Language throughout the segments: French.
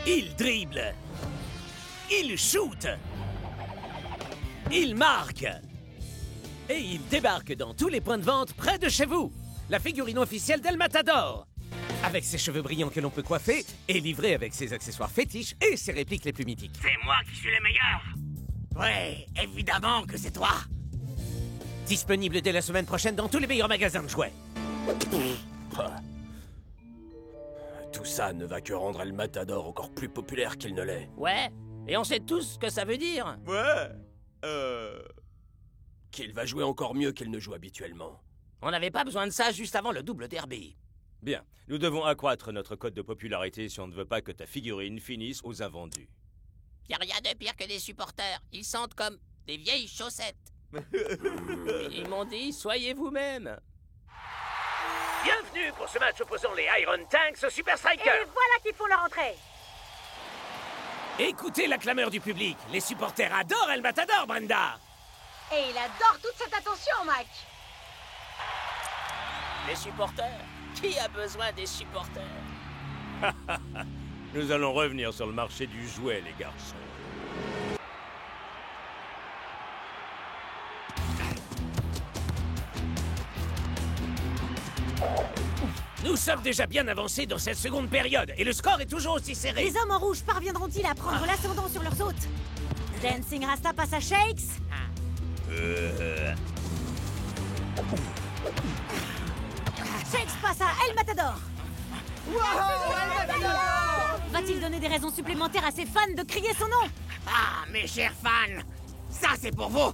Il dribble. Il shoot. Il marque. Et il débarque dans tous les points de vente près de chez vous. La figurine officielle d'El Matador. Avec ses cheveux brillants que l'on peut coiffer et livrée avec ses accessoires fétiches et ses répliques les plus mythiques. C'est moi qui suis le meilleur. Ouais, évidemment que c'est toi. Disponible dès la semaine prochaine dans tous les meilleurs magasins de jouets. Tout ça ne va que rendre El Matador encore plus populaire qu'il ne l'est. Ouais, et on sait tous ce que ça veut dire. Qu'il va jouer encore mieux qu'il ne joue habituellement. On n'avait pas besoin de ça juste avant le double derby. Bien, nous devons accroître notre cote de popularité si on ne veut pas que ta figurine finisse aux invendus. Y a rien de pire que les supporters. Ils sentent comme des vieilles chaussettes. Ils m'ont dit, soyez vous-même. Bienvenue pour ce match opposant les Iron Tanks aux Super Strikers. Et voilà qu'ils font leur entrée. Écoutez la clameur du public. Les supporters adorent El Matador, Brenda. Et il adore toute cette attention, Mac. Les supporters? Qui a besoin des supporters? Nous allons revenir sur le marché du jouet, les garçons. Nous sommes déjà bien avancés dans cette seconde période et le score est toujours aussi serré. Les hommes en rouge parviendront-ils à prendre l'ascendant sur leurs hôtes? Dancing Rasta passe à Shakes. Shakes passe à El Matador. Va-t-il donner des raisons supplémentaires à ses fans de crier son nom? Ah, mes chers fans, ça c'est pour vous.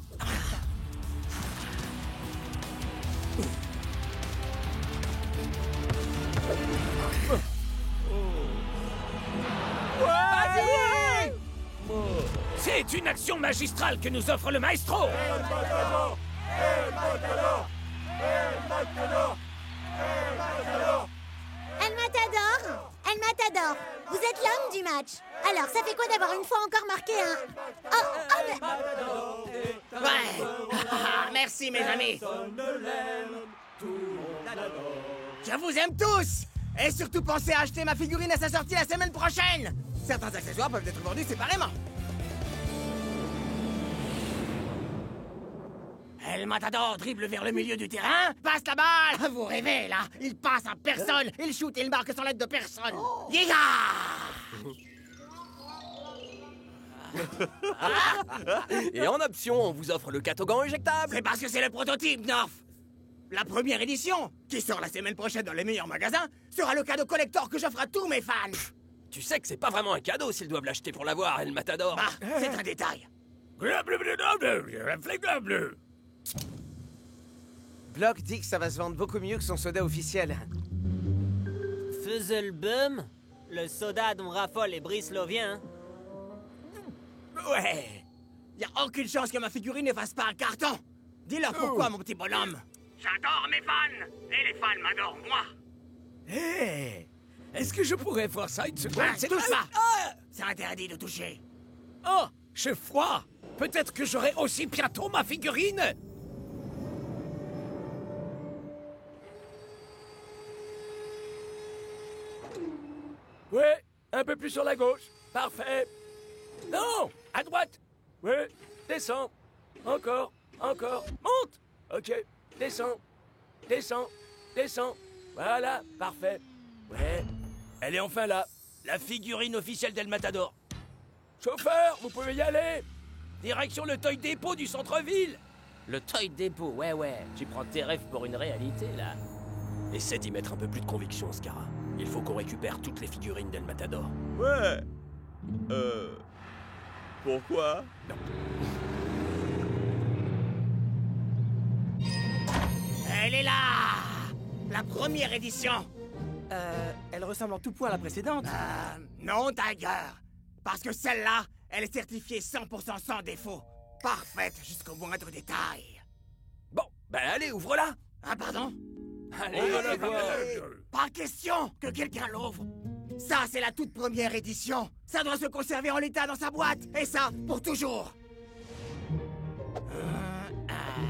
C'est une action magistrale que nous offre le maestro. El Matador, El Matador, vous êtes l'homme du match. Alors, ça fait quoi d'avoir une fois encore marqué un... mais... Ouais. Merci mes amis. Je vous aime tous. Et surtout pensez à acheter ma figurine à sa sortie la semaine prochaine. Certains accessoires peuvent être vendus séparément. El Matador dribble vers le milieu du terrain, passe la balle. Vous rêvez, là. Il passe à personne. Il shoot et il marque sans l'aide de personne. Yiga! Et en option, on vous offre le catogan éjectable. C'est parce que c'est le prototype, North. La première édition, qui sort la semaine prochaine dans les meilleurs magasins, sera le cadeau collector que j'offre à tous mes fans. Tu sais que c'est pas vraiment un cadeau s'ils doivent l'acheter pour l'avoir, El Matador. Bah, c'est un détail. Block dit que ça va se vendre beaucoup mieux que son soda officiel. Fuzzlebum? Le soda dont raffolent les Brisloviens. Ouais. Y a aucune chance que ma figurine ne fasse pas un carton. Dis-leur pourquoi, mon petit bonhomme. J'adore mes fans. Et les fans m'adorent, moi. Hé, est-ce que je pourrais voir ça une seconde? Touche pas. C'est interdit de toucher. Oh, j'ai froid. Peut-être que j'aurai aussi bientôt ma figurine. Ouais, un peu plus sur la gauche. Parfait. Non, à droite. Ouais, descends. Encore, encore. Monte. Ok, descends. Descends, descends. Voilà, parfait. Ouais, elle est enfin là. La figurine officielle d'El Matador. Chauffeur, vous pouvez y aller. Direction le Toy Depot du centre-ville. Le Toy Depot, ouais. Tu prends tes rêves pour une réalité, là. Essaie d'y mettre un peu plus de conviction, Scara. Il faut qu'on récupère toutes les figurines d'El Matador. Ouais. Pourquoi? Non. Elle est là. La première édition. Elle ressemble en tout point à la précédente. Non, Tiger. Parce que celle-là, elle est certifiée 100% sans défaut. Parfaite jusqu'au moindre détail. Bon, ben allez, ouvre-la. Ah, pardon? Allez, Pas question que quelqu'un l'ouvre. Ça, c'est la toute première édition. Ça doit se conserver en l'état dans sa boîte. Et ça, pour toujours.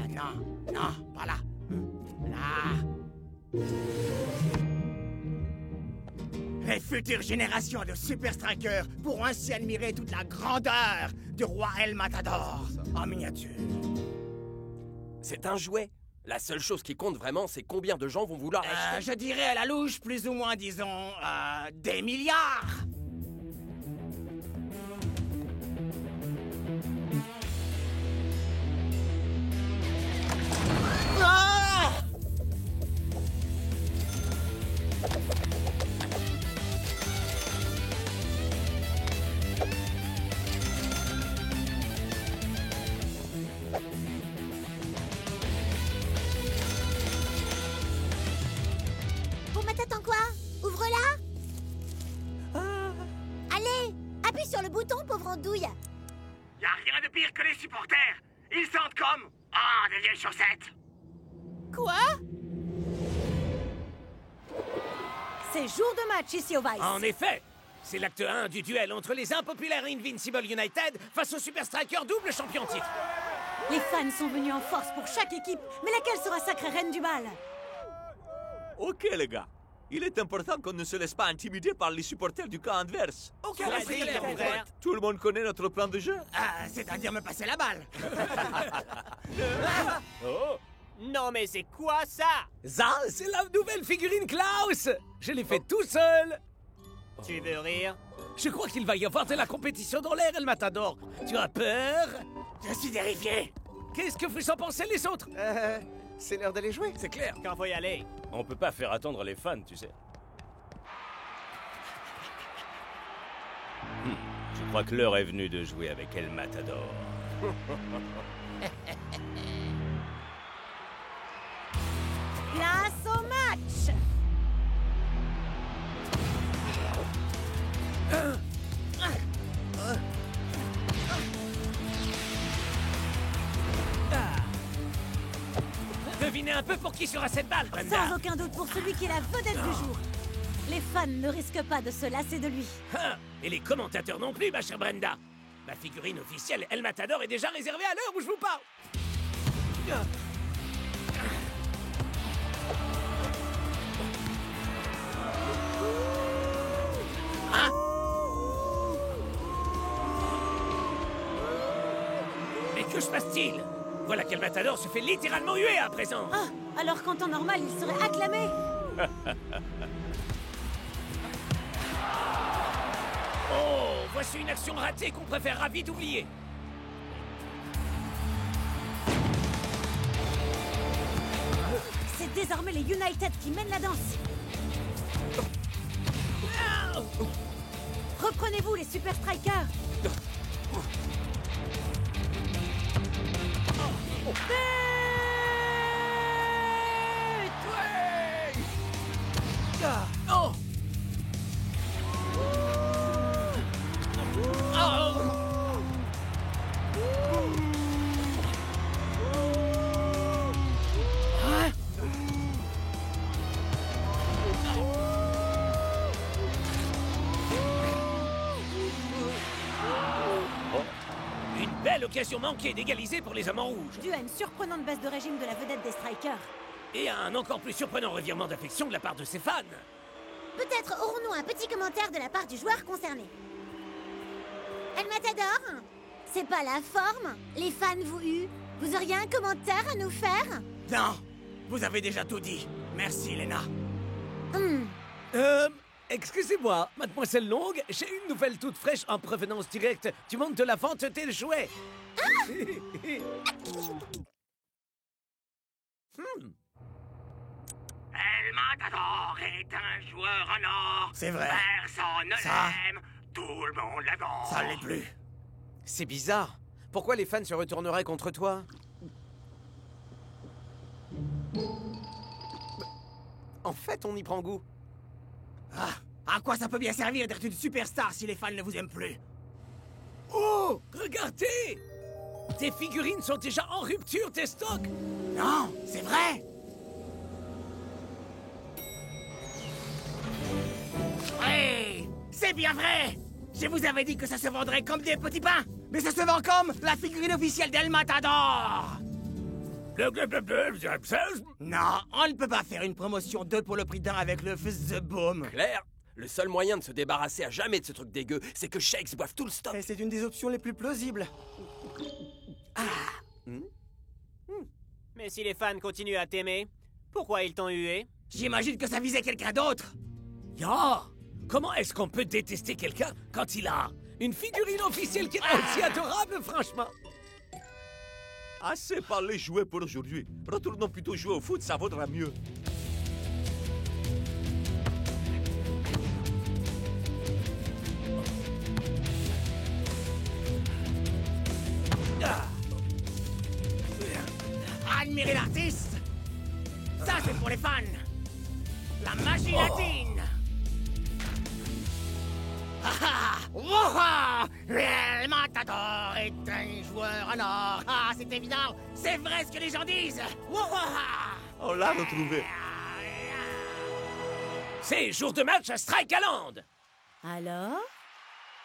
Non, pas là. Là. Les futures générations de Super Strikers pourront ainsi admirer toute la grandeur du roi El Matador en miniature. C'est un jouet. La seule chose qui compte vraiment, c'est combien de gens vont vouloir acheter. Je dirais à la louche, plus ou moins, disons, des milliards. Ah! Bon, bah t'attends quoi? Ouvre-la. Allez, appuie sur le bouton, pauvre andouille. Y a rien de pire que les supporters. Ils sentent comme... Ah, des vieilles chaussettes. Quoi? C'est jour de match ici au Vice. En effet, c'est l'acte 1 du duel entre les impopulaires Invincible United face aux Super Strikers double champion titre. Les fans sont venus en force pour chaque équipe, mais laquelle sera sacrée reine du bal? Ok les gars, il est important qu'on ne se laisse pas intimider par les supporters du camp adverse. Ok, Vas-y, clair, mon frère. Tout le monde connaît notre plan de jeu? c'est-à-dire me passer la balle. Non mais c'est quoi ça? Ça, c'est la nouvelle figurine Klaus. Je l'ai fait tout seul. Tu veux rire? Je crois qu'il va y avoir de la compétition dans l'air, El Matador. Tu as peur? Je suis terrifié. Qu'est-ce que vous en pensez les autres? C'est l'heure d'aller jouer, c'est clair. Quand faut y aller? On peut pas faire attendre les fans, tu sais. Je crois que l'heure est venue de jouer avec El Matador. Place au match. Devinez un peu pour qui sera cette balle, Brenda. Sans aucun doute pour celui qui est la vedette du jour. Les fans ne risquent pas de se lasser de lui. Ah, et les commentateurs non plus, ma chère Brenda. La figurine officielle El Matador est déjà réservée à l'heure où je vous parle. Mais que se passe-t-il? Voilà qu'El Matador se fait littéralement huer à présent. Ah, alors qu'en temps normal, il serait acclamé. Oh, voici une action ratée qu'on préférera vite oublier. C'est désormais les United qui mènent la danse. Reprenez-vous les Super Strikers. Oh! Une belle occasion manquée d'égaliser pour les hommes en rouge. Dû à une surprenante baisse de régime de la vedette des Strikers. Et un encore plus surprenant revirement d'affection de la part de ses fans. Peut-être aurons-nous un petit commentaire de la part du joueur concerné. El Matador, c'est pas la forme. Les fans vous huent. Vous auriez un commentaire à nous faire? Non, vous avez déjà tout dit. Merci, Lena. Excusez-moi, mademoiselle Long, j'ai une nouvelle toute fraîche en provenance directe du monde de la vente des jouets. El Matador est un joueur en or. C'est vrai. Personne ne Ça. l'aime. Tout le monde l'adore. Ça l'est plus. C'est bizarre. Pourquoi les fans se retourneraient contre toi? En fait, on y prend goût. Ah, à quoi ça peut bien servir d'être une superstar si les fans ne vous aiment plus? Oh, regardez! Tes figurines sont déjà en rupture des stocks. Non, c'est vrai. Hey, c'est bien vrai. Je vous avais dit que ça se vendrait comme des petits pains. Mais ça se vend comme la figurine officielle d'El Matador. Non, on ne peut pas faire une promotion 2 pour le prix d'un avec le fils de boom. Claire, Le seul moyen de se débarrasser à jamais de ce truc dégueu, c'est que Shakes boive tout le stock. Et c'est une des options les plus plausibles. Mais si les fans continuent à t'aimer, pourquoi ils t'ont hué? J'imagine que ça visait quelqu'un d'autre. Yo! Comment est-ce qu'on peut détester quelqu'un quand il a une figurine officielle qui est aussi adorable, franchement? Assez parlé jouer pour aujourd'hui. Retournons plutôt jouer au foot, ça vaudra mieux. Admirez l'artiste. Ça, c'est pour les fans. La magie latine. El Matador est un joueur en or. Ah, c'est évident. C'est vrai ce que les gens disent. On l'a retrouvé. C'est jour de match à Strike-a-Land.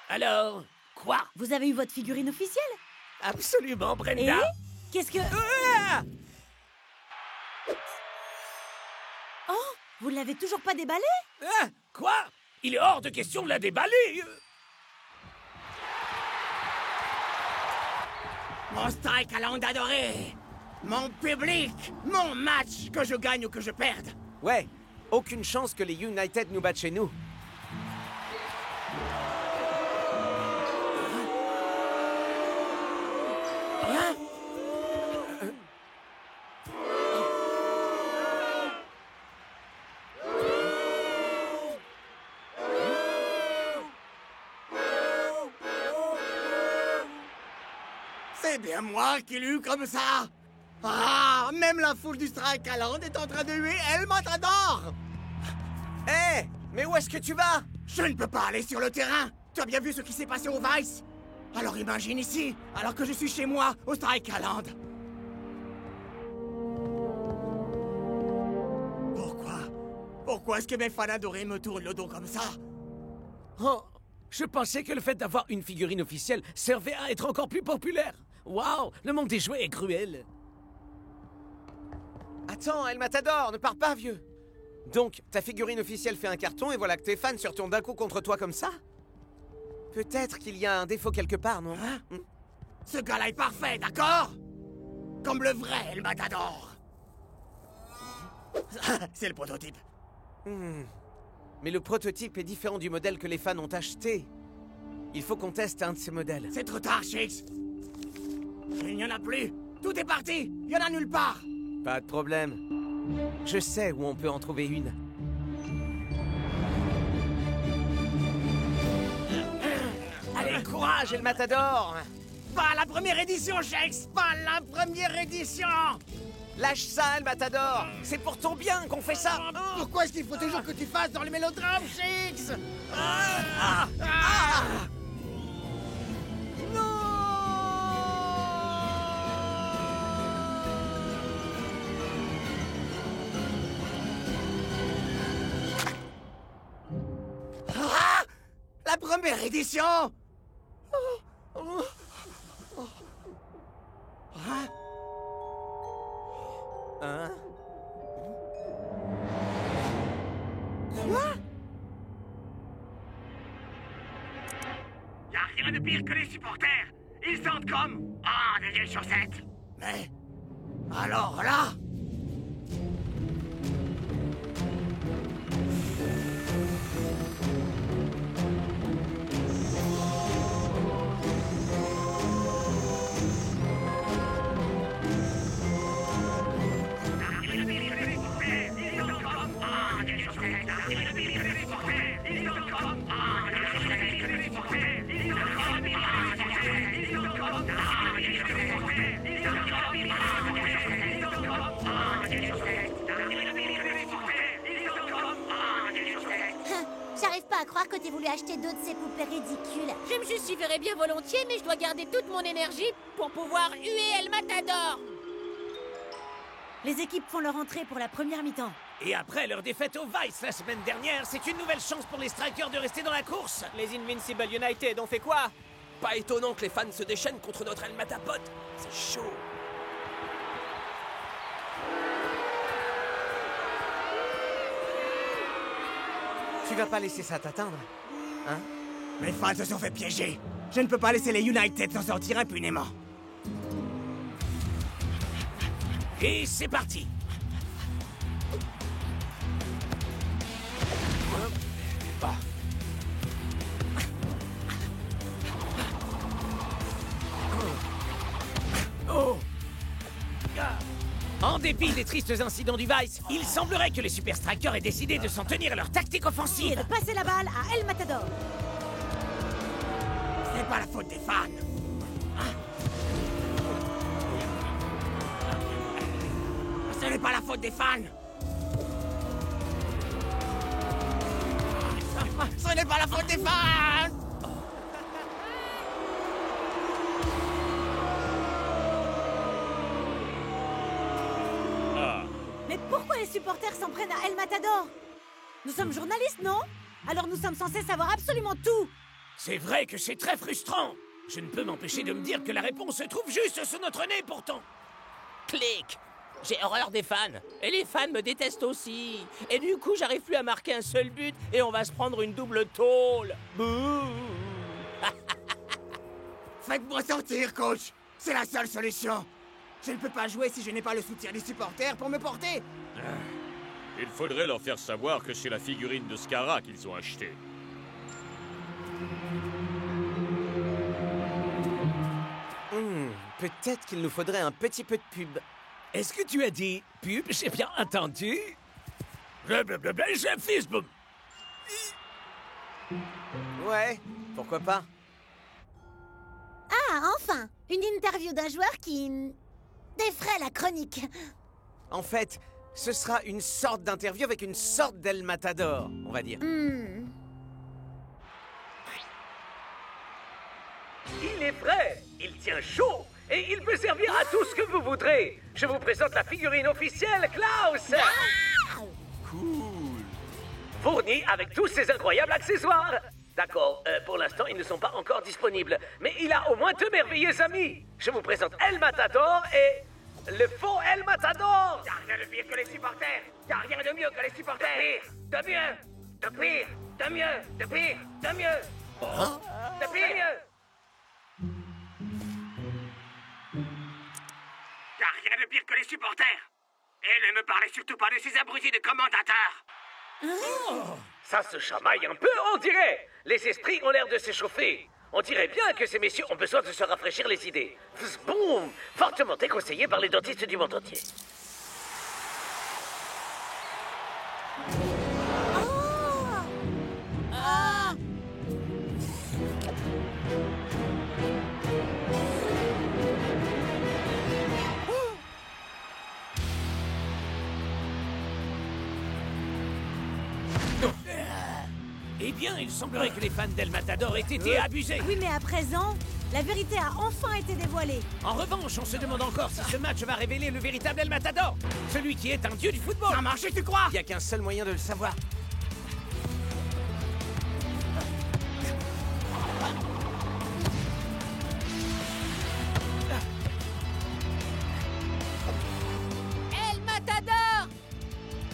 Alors, quoi? Vous avez eu votre figurine officielle? Absolument, Brenda. Et qu'est-ce que... Oh, vous ne l'avez toujours pas déballé? Quoi? Il est hors de question de la déballer. Mon Strike-a-Land adoré. Mon public. Mon match, que je gagne ou que je perde. Ouais, aucune chance que les United nous battent chez nous. C'est bien moi qui l'ai eu comme ça. Ah, même la foule du Strike-a-Land est en train de huer El Matador. Hé, mais où est-ce que tu vas? Je ne peux pas aller sur le terrain. Tu as bien vu ce qui s'est passé au Vice? Alors imagine ici, alors que je suis chez moi, au Strike-a-Land. Pourquoi est-ce que mes fans adorés me tournent le dos comme ça? Oh, je pensais que le fait d'avoir une figurine officielle servait à être encore plus populaire. Waouh, le monde des jouets est cruel. Attends, El Matador, ne pars pas, vieux. Donc, ta figurine officielle fait un carton et voilà que tes fans se retournent d'un coup contre toi comme ça? Peut-être qu'il y a un défaut quelque part, non? Ce gars-là est parfait, d'accord? Comme le vrai El Matador. C'est le prototype. Mais le prototype est différent du modèle que les fans ont acheté. Il faut qu'on teste un de ces modèles. C'est trop tard, Shakes. Il n'y en a plus. Tout est parti. Il n'y en a nulle part. Pas de problème. Je sais où on peut en trouver une. Allez, courage, El Matador! Pas la première édition, Shakes. Pas la première édition. Lâche ça, El Matador! C'est pour ton bien qu'on fait ça! Pourquoi est-ce qu'il faut toujours que tu fasses dans les mélodrames, Shakes? La première édition! Quoi? Y a rien de pire que les supporters. Ils sentent comme... Ah, des vieilles chaussettes. Mais... alors là... J'arrive pas à croire que t'aies voulu acheter deux de ces poupées ridicules. Je me justifierais bien volontiers, mais je dois garder toute mon énergie pour pouvoir huer El Matador. Les équipes font leur entrée pour la première mi-temps. Et après leur défaite au Vice la semaine dernière, c'est une nouvelle chance pour les Strikers de rester dans la course. Les Invincible United ont fait quoi? Pas étonnant que les fans se déchaînent contre notre El Matapod. C'est chaud. Tu vas pas laisser ça t'atteindre, hein? Mes fans se sont fait piéger. Je ne peux pas laisser les United s'en sortir impunément. Et c'est parti. En dépit des tristes incidents du Vice, il semblerait que les Super Strikers aient décidé de s'en tenir à leur tactique Et de de offensive. passer la balle à El Matador. Ce n'est pas la faute des fans. Ce n'est pas la faute des fans. Ce n'est pas la faute des fans. Mais pourquoi les supporters s'en prennent à El Matador? Nous sommes journalistes, non? Alors nous sommes censés savoir absolument tout. C'est vrai que c'est très frustrant. Je ne peux m'empêcher de me dire que la réponse se trouve juste sous notre nez pourtant. Clic. J'ai horreur des fans. Et les fans me détestent aussi. Et du coup, j'arrive plus à marquer un seul but et on va se prendre une double tôle. Bouh. Faites-moi sortir, coach. C'est la seule solution. Je ne peux pas jouer si je n'ai pas le soutien des supporters pour me porter. Il faudrait leur faire savoir que c'est la figurine de Scara qu'ils ont achetée. Peut-être qu'il nous faudrait un petit peu de pub. Est-ce que tu as dit pub? J'ai bien entendu. Blablabla, j'ai Facebook. Ouais, pourquoi pas? Ah, enfin! Une interview d'un joueur qui... défraie la chronique. En fait, ce sera une sorte d'interview avec une sorte d'El Matador, on va dire. Il est prêt, il tient chaud et il peut servir à tout ce que vous voudrez. Je vous présente la figurine officielle Klaus. Cool. Fournie avec tous ses incroyables accessoires. D'accord, pour l'instant ils ne sont pas encore disponibles, mais il a au moins deux merveilleux amis. Je vous présente El Matador et le faux El Matador. Y'a rien de pire que les supporters. Y'a rien de mieux que les supporters. De mieux, de pire, de mieux, de pire, de mieux. De pire. Y'a rien de pire que les supporters. Et ne me parlez surtout pas de ces abrutis de commentateurs. Ça se chamaille un peu, on dirait. Les esprits ont l'air de s'échauffer. On dirait bien que ces messieurs ont besoin de se rafraîchir les idées. Boum! Fortement déconseillé par les dentistes du monde entier. Eh bien, il semblerait que les fans d'El Matador aient été abusés. Oui, mais à présent, la vérité a enfin été dévoilée. En revanche, on se demande encore si ce match va révéler le véritable El Matador. Celui qui est un dieu du football. Ça a marché, tu crois? Il n'y a qu'un seul moyen de le savoir. El Matador!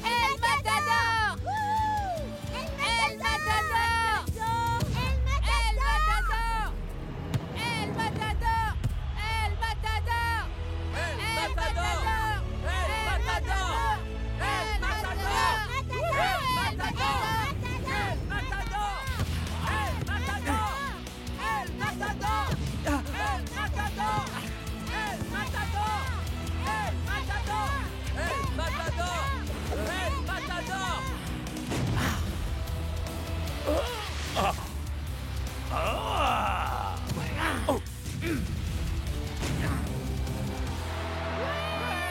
El Matador! El Matador! El Matador! El Matador! El Matador! El Matador! El Matador! El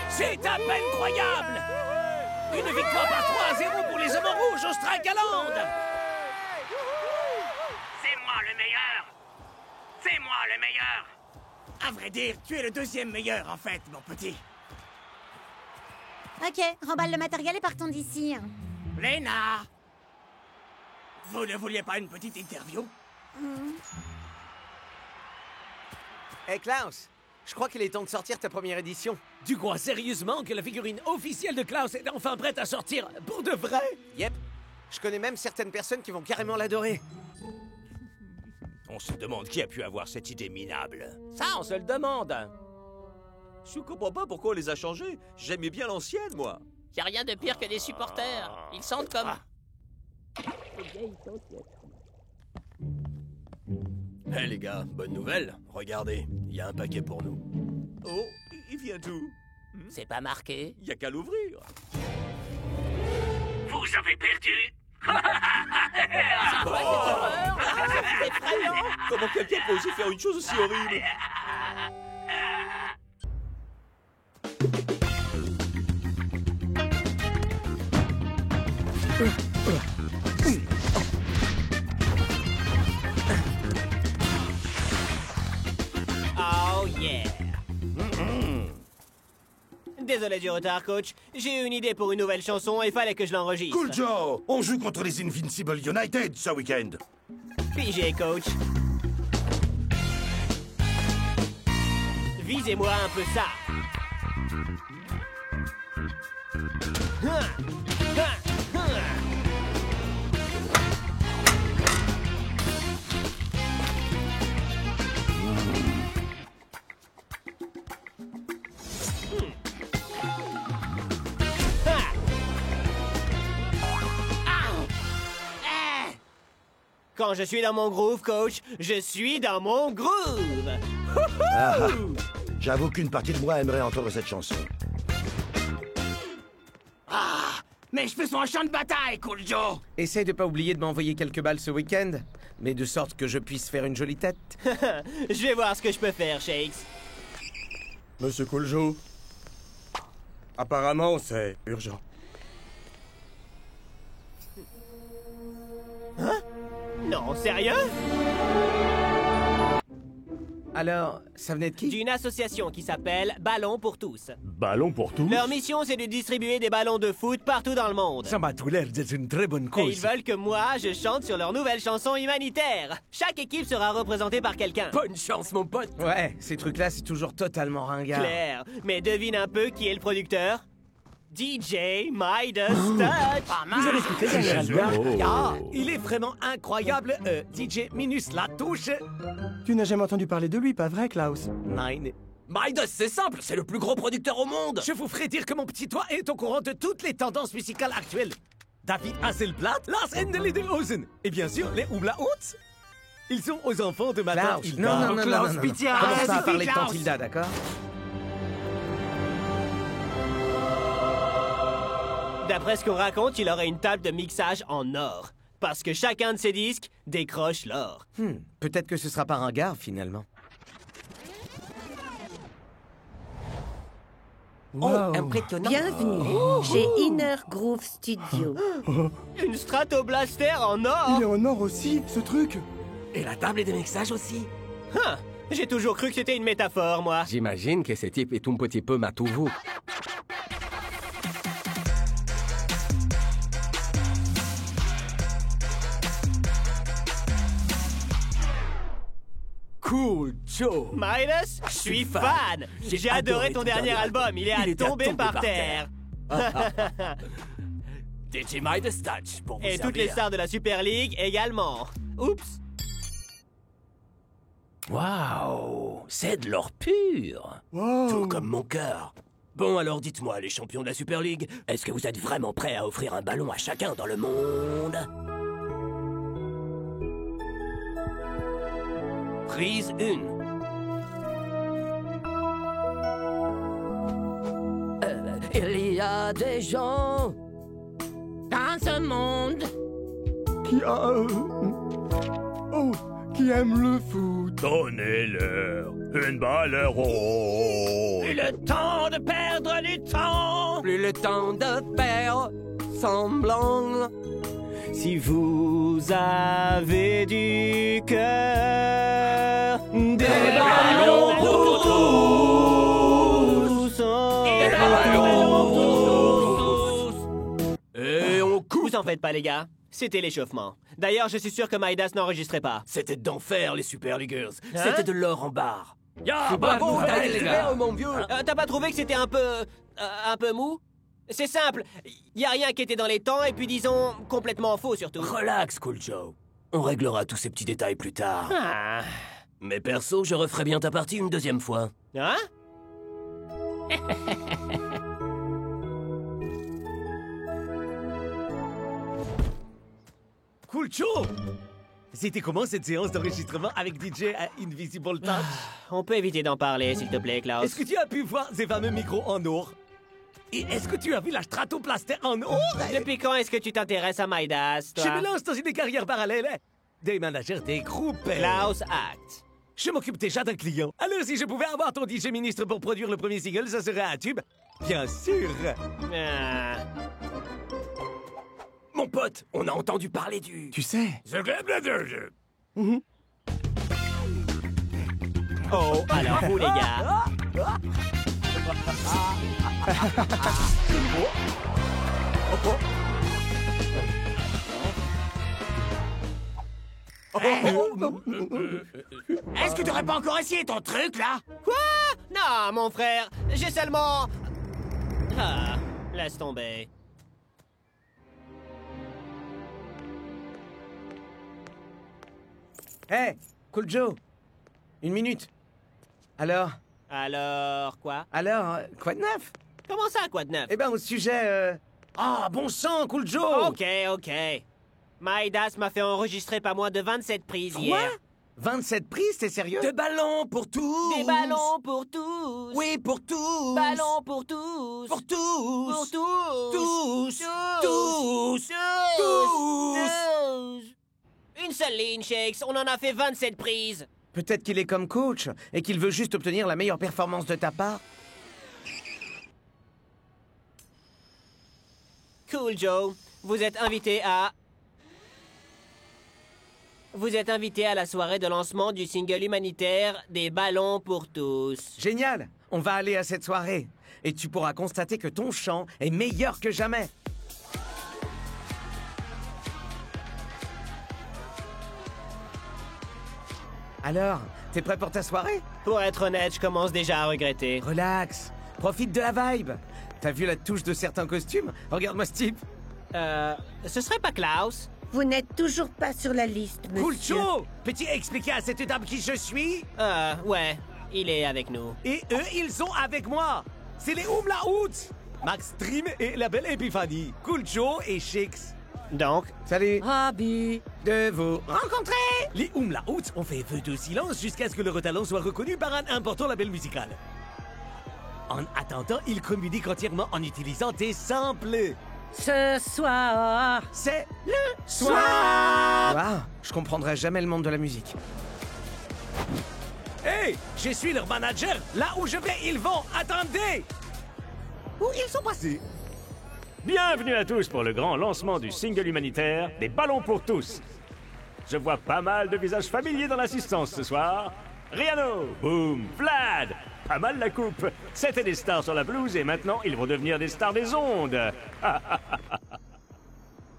C'est à peine croyable! Une victoire par 3-0 pour les hommes en rouge au Strikeland! C'est moi le meilleur. C'est moi le meilleur. À vrai dire, tu es le deuxième meilleur, en fait, mon petit. Ok, remballe le matériel et partons d'ici. Lena! Vous ne vouliez pas une petite interview? Hey Klaus, je crois qu'il est temps de sortir ta première édition. Tu crois sérieusement que la figurine officielle de Klaus est enfin prête à sortir pour de vrai? Yep. Je connais même certaines personnes qui vont carrément l'adorer. On se demande qui a pu avoir cette idée minable. Ça, on se le demande. Je comprends pas pourquoi on les a changés. J'aimais bien l'ancienne, moi. Y a rien de pire que des supporters. Ils sentent comme... Hé les gars, bonne nouvelle. Regardez, il y a un paquet pour nous. Oh, il vient d'où? C'est pas marqué. Y a qu'à l'ouvrir. Vous avez perdu. C'est quoi cette horreur? C'est effrayant. Comment quelqu'un peut oser faire une chose aussi horrible? Oh yeah! Désolé du retard, coach. J'ai eu une idée pour une nouvelle chanson et il fallait que je l'enregistre. Cool Joe, on joue contre les Invincible United ce week-end. Pigé, coach. Visez-moi un peu ça. Quand je suis dans mon groove, coach, je suis dans mon groove. J'avoue qu'une partie de moi aimerait entendre cette chanson. Ah, mes cheveux sont un champ de bataille, Cool Joe. Essaye de pas oublier de m'envoyer quelques balles ce week-end, mais de sorte que je puisse faire une jolie tête. Je vais voir ce que je peux faire, Shakes. Monsieur Cool Joe. Apparemment, c'est urgent. Hein? Non, sérieux? Alors, ça venait de qui? D'une association qui s'appelle Ballon pour tous. Ballon pour tous? Leur mission, c'est de distribuer des ballons de foot partout dans le monde. Ça m'a tout l'air d'être une très bonne Et cause. ils veulent que moi, je chante sur leur nouvelle chanson humanitaire. Chaque équipe sera représentée par quelqu'un. Bonne chance, mon pote. Ouais, ces trucs-là, c'est toujours totalement ringard. Claire, mais devine un peu qui est le producteur? DJ Midas Touch. Vous avez écouté Daniel Albert? Oh. Ah, il est vraiment incroyable, DJ Minus la touche. Tu n'as jamais entendu parler de lui, pas vrai, Klaus? Nine. Midas, c'est simple, c'est le plus gros producteur au monde. Je vous ferai dire que mon petit doigt est au courant de toutes les tendances musicales actuelles. David Hasselblatt, Lars Endelidenhosen et bien sûr les Oubla Hoots. Ils sont aux enfants de ma tante Hilda. Non, Klaus, pitié, Commence pas à suffit, parler de Klaus. tante Hilda, d'accord? D'après ce qu'on raconte, il aurait une table de mixage en or. Parce que chacun de ses disques décroche l'or. Peut-être que ce sera pas ringard, finalement. Wow. Impressionnant. Bienvenue chez Inner Groove Studio. Une Stratoblaster en or? Il est en or aussi, ce truc? Et la table de mixage aussi. J'ai toujours cru que c'était une métaphore, moi. J'imagine que ce type est un petit peu matouveau. Cool Joe. Midas, je suis fan. J'ai adoré ton dernier album. Il est à tomber par terre. DJ Midas Touch pour vous Et toutes les stars de la Super League également. Oups. Waouh, c'est de l'or pur. Wow. Tout comme mon cœur. Bon, alors dites-moi, les champions de la Super League, est-ce que vous êtes vraiment prêts à offrir un ballon à chacun dans le monde? Prise 1. Il y a des gens dans ce monde Qui a... Oh, qui aime le foot. Donnez-leur une balle rose. Plus le temps de perdre du temps. Plus le temps de faire semblant. Si vous avez du cœur, des ballons pour tous. Des ballons pour tous. Et on coupe. Vous en faites pas, les gars. C'était l'échauffement. D'ailleurs, je suis sûr que Midas n'enregistrait pas. C'était d'enfer, les Super Leaguers. Hein? C'était de l'or en barre. Ya, bravo, les gars. Mon vieux. T'as pas trouvé que c'était un peu mou? C'est simple, y a rien qui était dans les temps et puis disons complètement faux surtout. Relax, Cool Joe. On réglera tous ces petits détails plus tard. Ah. Mais perso, je referai bien ta partie une deuxième fois. Hein? Cool Joe! C'était comment cette séance d'enregistrement avec DJ à Invisible Touch? On peut éviter d'en parler, s'il te plaît, Klaus. Est-ce que tu as pu voir ces fameux micros en or? Et est-ce que tu as vu la Stratoplaster en or? Depuis quand est-ce que tu t'intéresses à Midas, toi? Je me lance dans une carrière parallèle. Des managers, des groupes. Klaus Act. Je m'occupe déjà d'un client. Alors si je pouvais avoir ton DJ ministre pour produire le premier single, ça serait un tube. Bien sûr. Mon pote, on a entendu parler du... Tu sais... The Club de... Oh, alors vous, les gars. Est-ce que t'aurais pas encore essayé ton truc, là? Quoi? Non, mon frère, j'ai seulement... Ah, laisse tomber. Hey, Cool Joe. Une minute. Alors? Alors, quoi? Alors, quoi de neuf? Comment ça, quoi de neuf? Eh ben, au sujet, Ah, bon sang, Cool Joe! Ok. Midas m'a fait enregistrer pas moins de 27 prises hier. 27 prises, t'es sérieux? De ballons pour tous. Des ballons pour tous. Oui, pour tous. Ballons pour tous. Pour tous. Pour tous. Tous. Tous. Tous. Une seule ligne, Shakes. On en a fait 27 prises. Peut-être qu'il est comme coach et qu'il veut juste obtenir la meilleure performance de ta part. Cool Joe, vous êtes invité à la soirée de lancement du single humanitaire des ballons pour tous. Génial! On va aller à cette soirée. Et tu pourras constater que ton chant est meilleur que jamais. Alors, t'es prêt pour ta soirée? Pour être honnête, je commence déjà à regretter. Relax. Profite de la vibe. T'as vu la touche de certains costumes? Regarde-moi ce type. Ce serait pas Klaus? Vous n'êtes toujours pas sur la liste, monsieur. Cool Joe! Peux-tu expliquer à cette dame qui je suis? Ouais. Il est avec nous. Et eux, ils sont avec moi. C'est les Umlauts. Max Dream et la belle Epiphanie. Cool Joe et Shakes. Donc? Salut. Ravi de vous rencontrer. Les Umlauts ont fait feu de silence jusqu'à ce que leur talent soit reconnu par un important label musical. En attendant, ils communiquent entièrement en utilisant des samples. Ce soir, c'est le soir. Wow, je comprendrai jamais le monde de la musique. Hey, je suis leur manager. Là où je vais, ils vont. Attendez. Où ils sont passés? Bienvenue à tous pour le grand lancement du single humanitaire des ballons pour tous. Je vois pas mal de visages familiers dans l'assistance ce soir. Rihanna, Boom, Vlad, pas mal la coupe. C'était des stars sur la blouse et maintenant ils vont devenir des stars des ondes.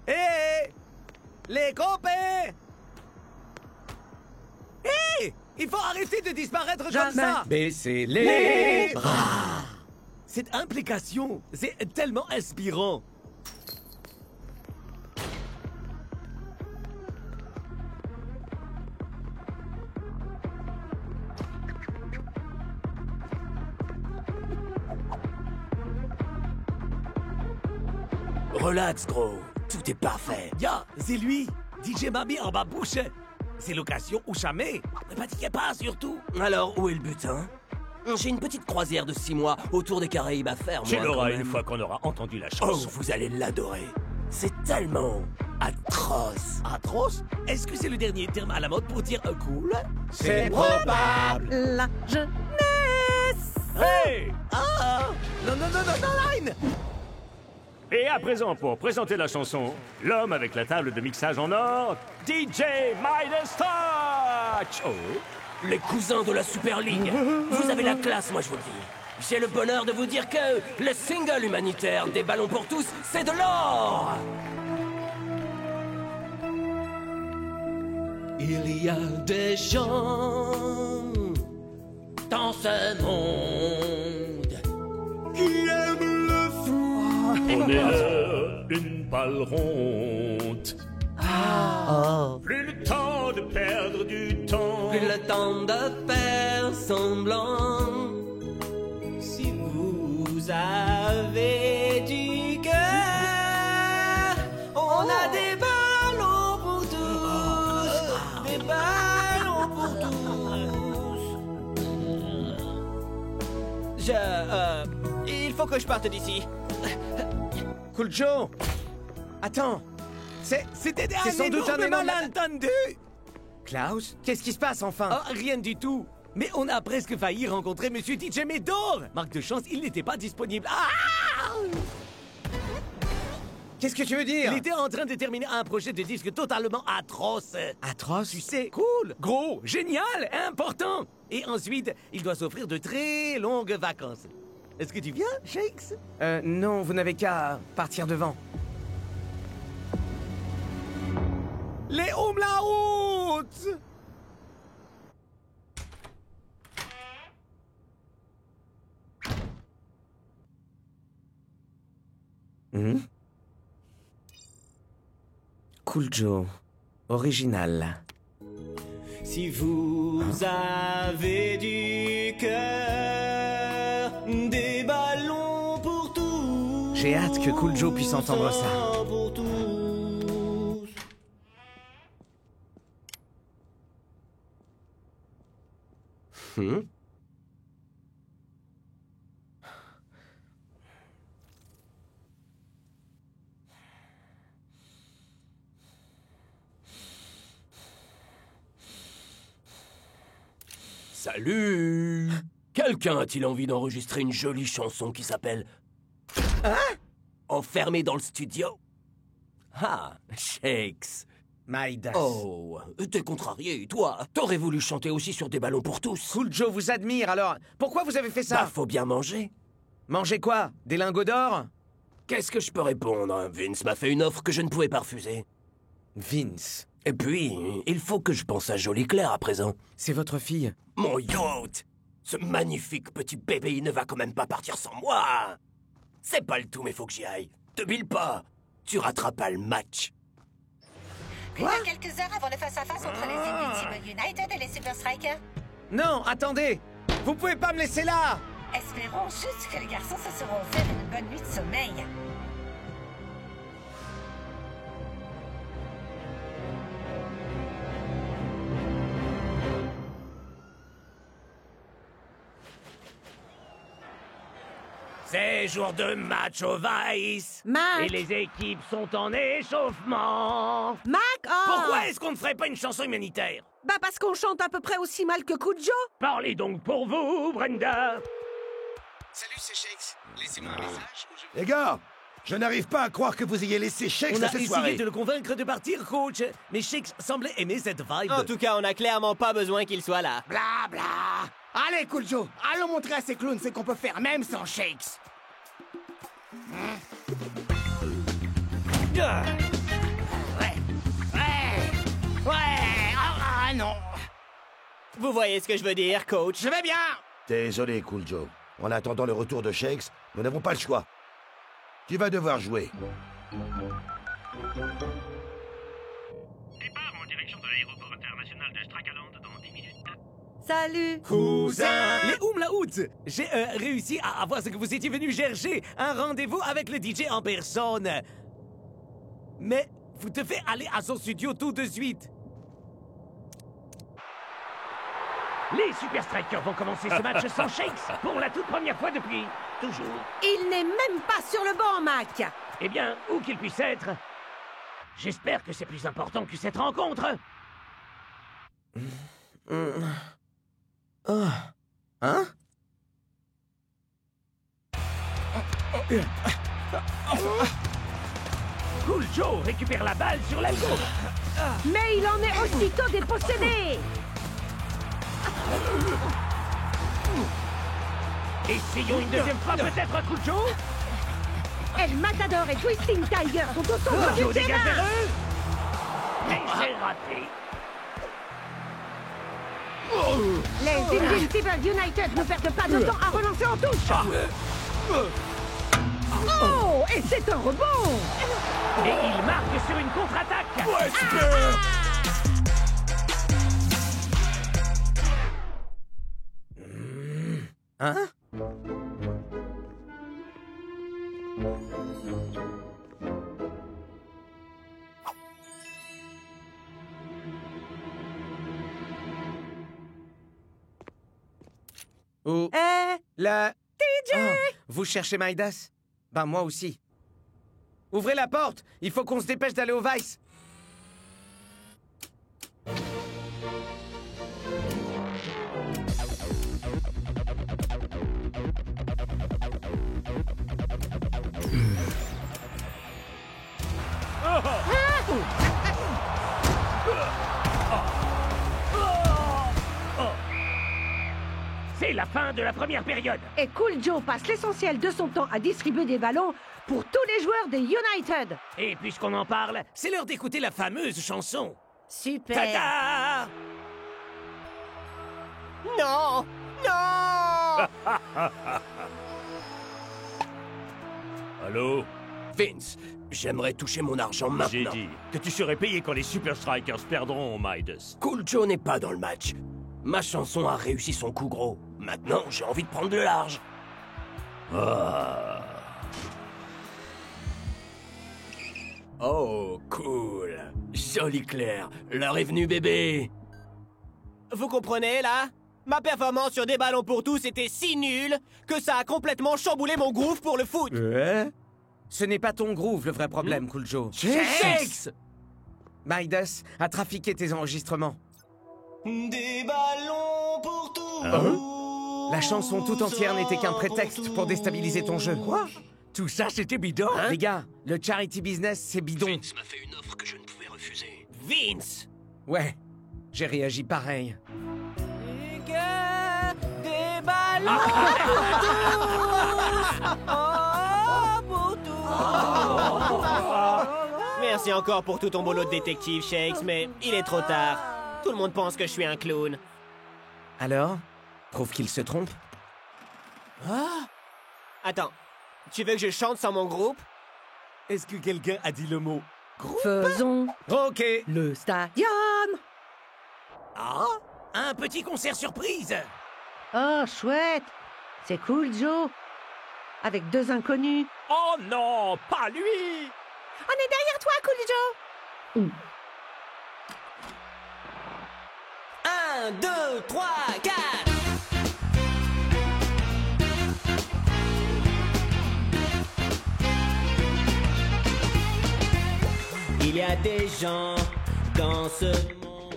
Hé, les copains! Hé, il faut arrêter de disparaître comme ça. Baissez les bras. Cette implication, c'est tellement inspirant. Relax, gros. Tout est parfait. Ya, c'est lui. DJ m'a mis en bas bouche. C'est l'occasion ou jamais. Ne paniquez pas, surtout. Alors, où est le butin? J'ai une petite croisière de 6 mois autour des Caraïbes à faire, moi, Tu l'auras quand même. une fois qu'on aura entendu la Oh, chanson. vous allez l'adorer. C'est tellement atroce. Atroce? Est-ce que c'est le dernier terme à la mode pour dire cool? c'est probable. La jeunesse. Hey! Ah! Non, Line! Et à présent, pour présenter la chanson, l'homme avec la table de mixage en or, DJ Midas Touch! Oh! Les cousins de la Super League. Vous avez la classe, moi je vous le dis. J'ai le bonheur de vous dire que le single humanitaire des ballons pour tous, c'est de l'or! Il y a des gens dans ce monde qui aime le foot. On est là, une balle ronde. Plus le temps de perdre du temps. Plus le temps de faire semblant. Si vous avez du cœur, on a des ballons pour tous. Des ballons pour tous. Il faut que je parte d'ici. Cool Joe. Attends. C'était sans doute un malentendu. Klaus, qu'est-ce qui se passe enfin? Oh, rien du tout. Mais on a presque failli rencontrer Monsieur DJ Médor. Marque de chance, il n'était pas disponible. Ah! Qu'est-ce que tu veux dire? Il était en train de terminer un projet de disque totalement atroce. Atroce? Tu sais, cool, gros, génial, important. Et ensuite, il doit s'offrir de très longues vacances. Est-ce que tu viens, Shakes? Non, vous n'avez qu'à partir devant. Les Umlaut! Cool Joe. Original. Si vous avez du cœur, des ballons pour tous. J'ai hâte que Cool Joe puisse entendre ça. Pour tous. Salut! Quelqu'un a-t-il envie d'enregistrer une jolie chanson qui s'appelle... Hein? Enfermé dans le studio? Ah, Shakes. Maïdas. Oh, t'es contrarié, toi. T'aurais voulu chanter aussi sur des ballons pour tous. Cool Joe vous admire, alors pourquoi vous avez fait ça? Bah, faut bien manger. Manger quoi? Des lingots d'or? Qu'est-ce que je peux répondre? Vince m'a fait une offre que je ne pouvais pas refuser. Vince? Et puis, il faut que je pense à Jolie Claire à présent. C'est votre fille? Mon yacht! Ce magnifique petit bébé, il ne va quand même pas partir sans moi! C'est pas le tout, mais faut que j'y aille. Te bile pas! Tu rateras pas le match. Plus de quelques heures avant le face-à-face entre les Invincible United et les Super Strikers. Non, attendez! Vous pouvez pas me laisser là! Espérons juste que les garçons se seront fait une bonne nuit de sommeil. C'est jour de match au Vice. Mac! Et les équipes sont en échauffement. Mac, oh! Pourquoi est-ce qu'on ne ferait pas une chanson humanitaire? Bah parce qu'on chante à peu près aussi mal que Cool Joe. Parlez donc pour vous, Brenda. Salut, c'est Shakes. Laissez-moi un message. Les gars, je n'arrive pas à croire que vous ayez laissé Shakes On a à cette essayé soirée. de le convaincre de partir, coach. Mais Shakes semblait aimer cette vibe. En tout cas, on a clairement pas besoin qu'il soit là. Bla bla. Allez, Cool Joe, allons montrer à ces clowns ce qu'on peut faire même sans Shakes. Ah non. Vous voyez ce que je veux dire, coach? Je vais bien. Désolé, Cool Joe. En attendant le retour de Shakes, nous n'avons pas le choix. Tu vas devoir jouer. Départ en direction de l'aéroport international de Strakaland dans 10 minutes. Salut. Cousin! Les Umlaut! J'ai réussi à avoir ce que vous étiez venu chercher, un rendez-vous avec le DJ en personne. Mais vous devez aller à son studio tout de suite. Les Super Strikers vont commencer ce match sans Shakes pour la toute première fois depuis toujours. Il n'est même pas sur le banc, Mac. Eh bien, où qu'il puisse être, j'espère que c'est plus important que cette rencontre. Hein? Cool Joe récupère la balle sur l'aile gauche. Mais il en est aussitôt dépossédé. Essayons une deuxième fois peut-être à Cool Joe. El Matador et Twisting Tiger sont au centre Joe du dégage vers terrain. eux. Mais c'est raté. Les Invincible United ne perdent pas de temps à relancer en touche. Oh, Et c'est un rebond! Et il marque sur une contre-attaque. Ouais, super! Hein? Où? La... TJ! Vous cherchez Midas? Ben moi aussi. Ouvrez la porte! Il faut qu'on se dépêche d'aller au Vice! C'est la fin de la première période. Et Cool Joe passe l'essentiel de son temps à distribuer des ballons pour tous les joueurs des United. Et puisqu'on en parle, C'est l'heure d'écouter la fameuse chanson! Super. Tada! Non! Non! Allô? Vince, j'aimerais toucher mon argent maintenant. J'ai dit que tu serais payé quand les Super Strikers perdront, Midas. Cool Joe n'est pas dans le match. Ma chanson a réussi son coup gros. Maintenant, j'ai envie de prendre le large. Oh, cool. Joli clair. L'heure est venue, bébé. Vous comprenez, là? Ma performance sur des ballons pour tous était si nulle que ça a complètement chamboulé mon groove pour le foot. Ce n'est pas ton groove le vrai problème, Cool Joe. Shakes! Midas a trafiqué tes enregistrements. Des ballons pour tous. La chanson tout entière n'était qu'un prétexte pour déstabiliser ton jeu. Quoi? Tout ça, c'était bidon. Les gars, le charity business, c'est bidon. Vince m'a fait une offre que je ne pouvais refuser. Vince! Ouais, j'ai réagi pareil. Des ballons pour tous. Merci encore pour tout ton boulot de détective, Shakes, mais il est trop tard. Tout le monde pense que je suis un clown. Alors? Prouve qu'il se trompe? Attends, tu veux que je chante sans mon groupe? Est-ce que quelqu'un a dit le mot groupe? Faisons Ok. le stadium. Ah, un petit concert surprise. Oh, chouette. C'est Cool Joe. Avec deux inconnus. Oh non, pas lui! On est derrière toi, Cool Joe. 1, 2, 3, 4! Il y a des gens dans ce monde.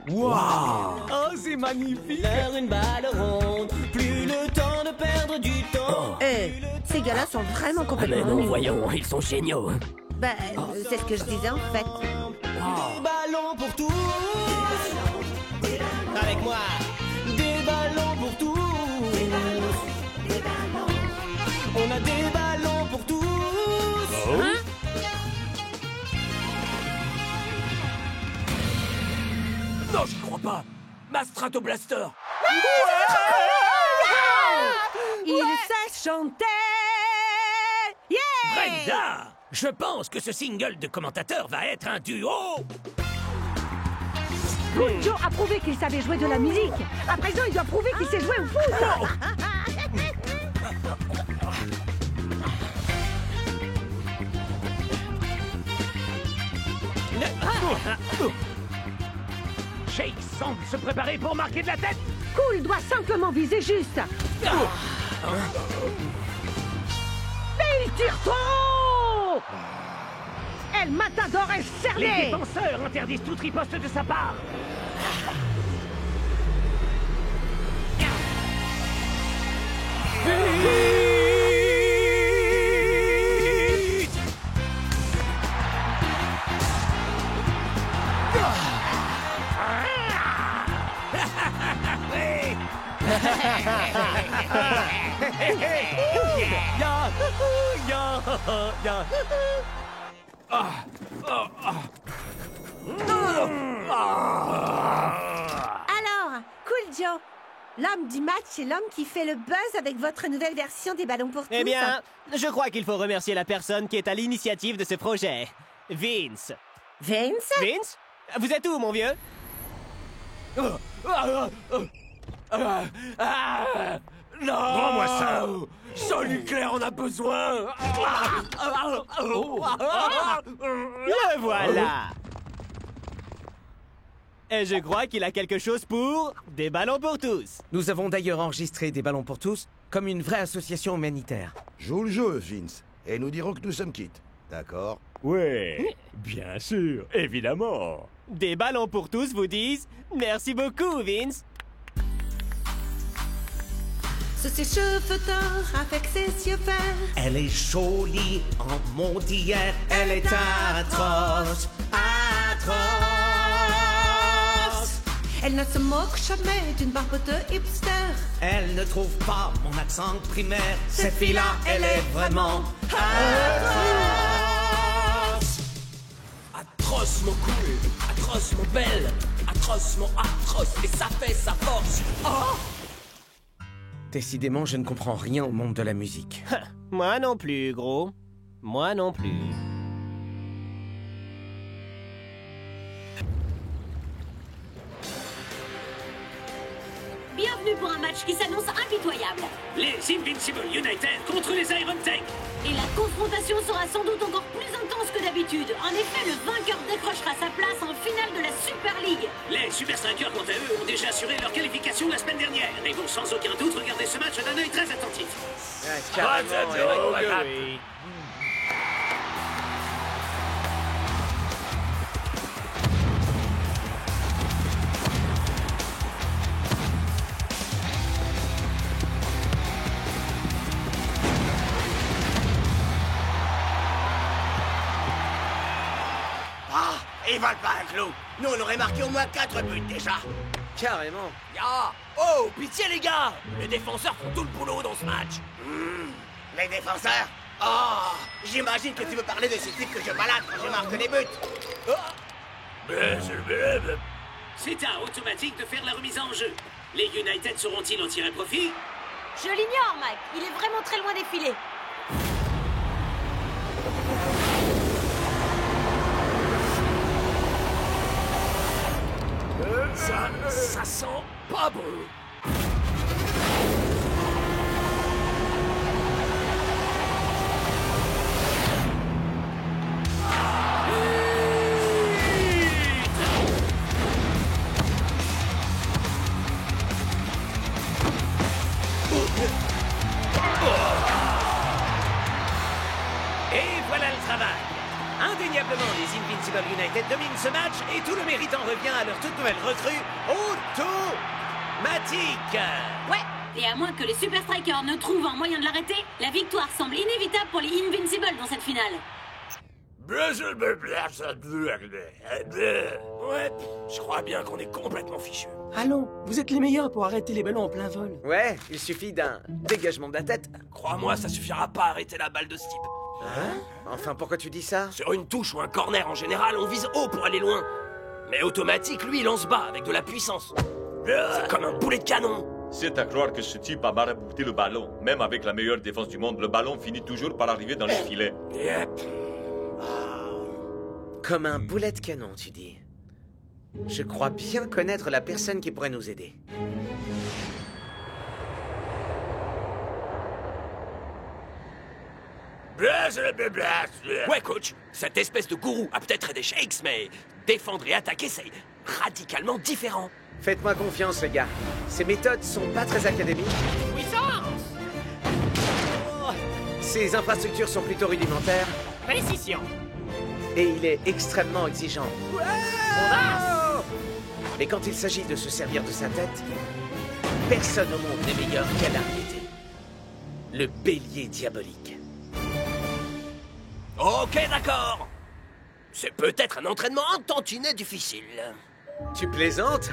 Wow! Oh, c'est magnifique! Leur une balle ronde, plus le temps de perdre du temps. Ces gars-là sont vraiment complètement Mais non, nuls. voyons, ils sont géniaux. Bah, c'est ce que je disais en fait. Des ballons pour tous. Avec moi, Des ballons pour tous. On a des ballons pour tous. Hein? Non, j'y crois pas. Ma Stratoblaster. Il sait chanter. Yeah! Brenda, je pense que ce single de commentateur va être un duo. Cool Joe a prouvé qu'il savait jouer de la musique. À présent, il doit prouver qu'il sait jouer au foot. Shake semble se préparer pour marquer de la tête. Cool doit simplement viser juste. Mais il tire trop. El Matador est Les cerné. défenseurs interdisent toute riposte de sa part. Alors, Cool Joe, L'homme du match, c'est l'homme qui fait le buzz avec votre nouvelle version des ballons pour tous. Eh bien, je crois qu'il faut remercier la personne qui est à l'initiative de ce projet. Vince. Vince? Vince? Vous êtes où, mon vieux? Non! Rends-moi ça! Sol nucléaire, on a besoin! Le voilà! Et je crois qu'il a quelque chose pour des ballons pour tous. Nous avons d'ailleurs enregistré des ballons pour tous comme une vraie association humanitaire. Joue le jeu, Vince, et nous dirons que nous sommes quittes. D'accord? Ouais, bien sûr, évidemment. Des ballons pour tous vous disent merci beaucoup, Vince. Sous ses cheveux d'or, avec ses yeux verts. Elle est jolie en monde d'hier. Elle est atroce, atroce. Elle ne se moque jamais d'une barbe de hipster. Elle ne trouve pas mon accent primaire. Cette fille-là, elle est vraiment atroce. Atroce mon cool, atroce mon belle, atroce mon atroce, et ça fait sa force. Oh! Décidément, je ne comprends rien au monde de la musique. Moi non plus, gros. Moi non plus. Bienvenue pour un match qui s'annonce impitoyable. Les Invincible United contre les Iron Tech. Et la confrontation sera sans doute encore plus intense que d'habitude. En effet, le vainqueur décrochera sa place en finale de la Super League. Les Super Strikers, quant à eux, ont déjà assuré leur qualification la semaine dernière et vont sans aucun doute regarder ce match d'un œil très attentif. Ah, ils valent pas un clou. Nous, on aurait marqué au moins 4 buts déjà. Carrément. Ya! Oh, pitié les gars! Les défenseurs font tout le boulot dans ce match. Les défenseurs? Oh, j'imagine que tu veux parler de ces types que je balade quand je marque des buts. C'est à Automatique de faire la remise en jeu. Les United sauront-ils en tirer profit? Je l'ignore, Mike. Il est vraiment très loin des filets. Ça sent pas bon. Et voilà le travail. Indéniablement, les Invincible United dominent ce match et tout le mérite en revient à leur toute nouvelle recrue, Automatique. Ouais, et à moins que les Super Strikers ne trouvent un moyen de l'arrêter, la victoire semble inévitable pour les Invincible dans cette finale. Ouais, je crois bien qu'on est complètement fichus. Allons, vous êtes les meilleurs pour arrêter les ballons en plein vol. Ouais, il suffit d'un dégagement de la tête. Crois-moi, ça suffira pas à arrêter la balle de ce type. Hein? Enfin, pourquoi tu dis ça? Sur une touche ou un corner en général, on vise haut pour aller loin. Mais Automatique, lui, il lance bas avec de la puissance. C'est comme un boulet de canon. C'est à croire que ce type a marabouté le ballon. Même avec la meilleure défense du monde, le ballon finit toujours par arriver dans les filets. Yep. Comme un boulet de canon, tu dis. Je crois bien connaître la personne qui pourrait nous aider. Ouais, coach, cette espèce de gourou a peut-être aidé Shakes, mais défendre et attaquer, c'est radicalement différent. Faites-moi confiance, les gars. Ces méthodes sont pas très académiques. Puissance! Ces infrastructures sont plutôt rudimentaires. Précision! Et il est extrêmement exigeant. Audace! Mais quand il s'agit de se servir de sa tête, personne au monde n'est meilleur qu'à l'arrêter. Le bélier diabolique. Ok, d'accord. C'est peut-être un entraînement un tantinet difficile. Tu plaisantes?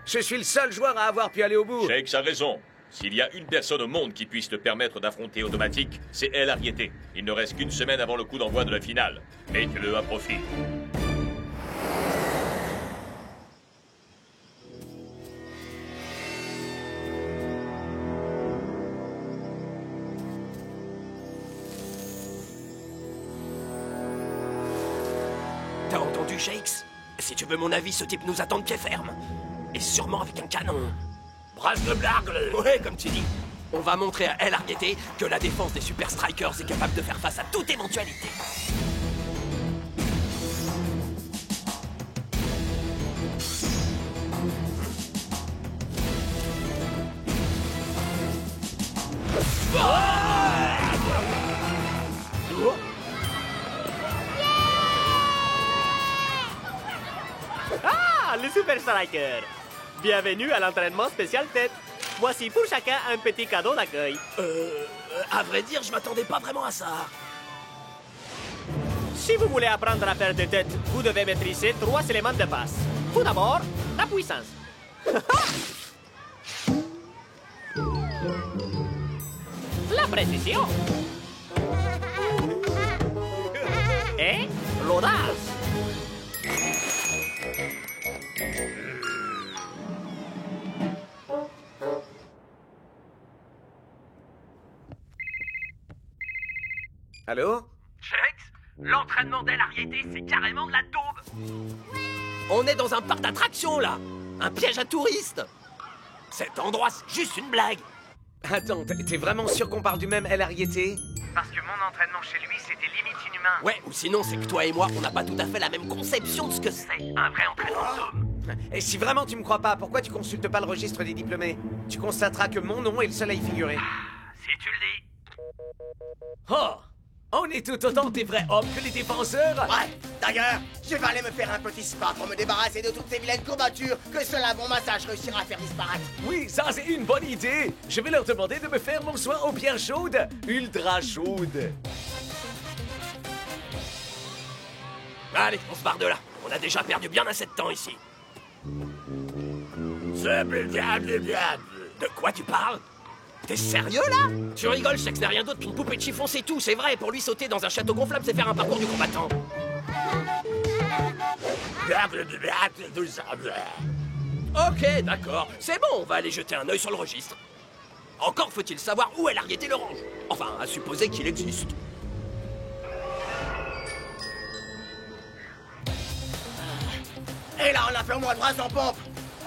Je suis le seul joueur à avoir pu aller au bout. Shakes a raison. S'il y a une personne au monde qui puisse te permettre d'affronter Automatique, c'est elle, Ariete. Il ne reste qu'une semaine avant le coup d'envoi de la finale. Mettez-le à profit. vu, Shakes? Si tu veux mon avis, ce type nous attend de pied ferme. Et sûrement avec un canon. Brasse de blague. Ouais, comme tu dis. On va montrer à El Arrietty que la défense des Super Strikers est capable de faire face à toute éventualité. Ah, les Super Strikers! Bienvenue à l'entraînement spécial tête. Voici pour chacun un petit cadeau d'accueil. À vrai dire, je m'attendais pas vraiment à ça. Si vous voulez apprendre à faire des têtes, vous devez maîtriser 3 éléments de base. Tout d'abord, la puissance. La précision. Et l'audace. Allô? Shakes, l'entraînement d'El Arrietty, c'est carrément de la daube. On est dans un parc d'attractions, là. Un piège à touristes. Cet endroit, c'est juste une blague. Attends, t'es vraiment sûr qu'on parle du même El Arrietty? Parce que mon entraînement chez lui, c'était limite inhumain. Ouais, ou sinon, c'est que toi et moi, on n'a pas tout à fait la même conception de ce que c'est. Un vrai entraînement d'homme. Et si vraiment tu me crois pas, pourquoi tu consultes pas le registre des diplômés? Tu constateras que mon nom est le seul à y figurer. Si tu le dis. Oh! On est tout autant des vrais hommes que les défenseurs! Ouais, d'ailleurs, je vais aller me faire un petit spa pour me débarrasser de toutes ces vilaines courbatures que seul un bon massage réussira à faire disparaître. Oui, ça c'est une bonne idée! Je vais leur demander de me faire mon soin aux bières chaudes, ultra chaudes. Allez, on se barre de là. On a déjà perdu bien assez de temps ici. De quoi tu parles? T'es sérieux, là? Tu rigoles, Shakes n'a rien d'autre qu'une poupée de chiffon, c'est tout, c'est vrai. Pour lui, sauter dans un château gonflable, c'est faire un parcours du combattant. Ok, d'accord. C'est bon, on va aller jeter un œil sur le registre. Encore faut-il savoir où El Arrietty le range. Enfin, à supposer qu'il existe. Et là, on a fait au moins 3 en pompe.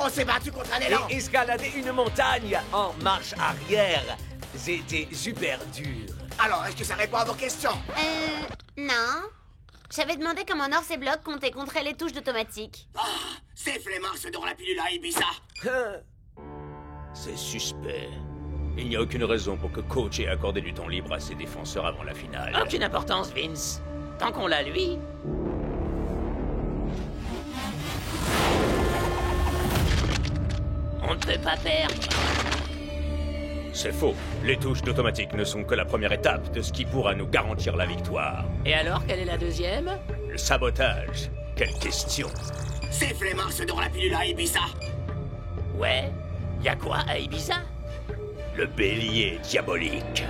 On s'est battu contre un élan. Et escalader une montagne en marche arrière. C'était super dur. Alors, est-ce que ça répond à vos questions? Non. J'avais demandé comment North et Block comptaient contrer les touches d'automatique. Ah, ces flemmards se donnent la pilule à Ibiza. C'est suspect. Il n'y a aucune raison pour que Coach ait accordé du temps libre à ses défenseurs avant la finale. Aucune importance, Vince. Tant qu'on l'a, lui. On ne peut pas perdre. C'est faux. Les touches d'automatique ne sont que la première étape de ce qui pourra nous garantir la victoire. Et alors, quelle est la deuxième? Le sabotage. Quelle question. Ces flemmards se donnent la pilule à Ibiza. Ouais. Y a quoi à Ibiza? Le bélier diabolique.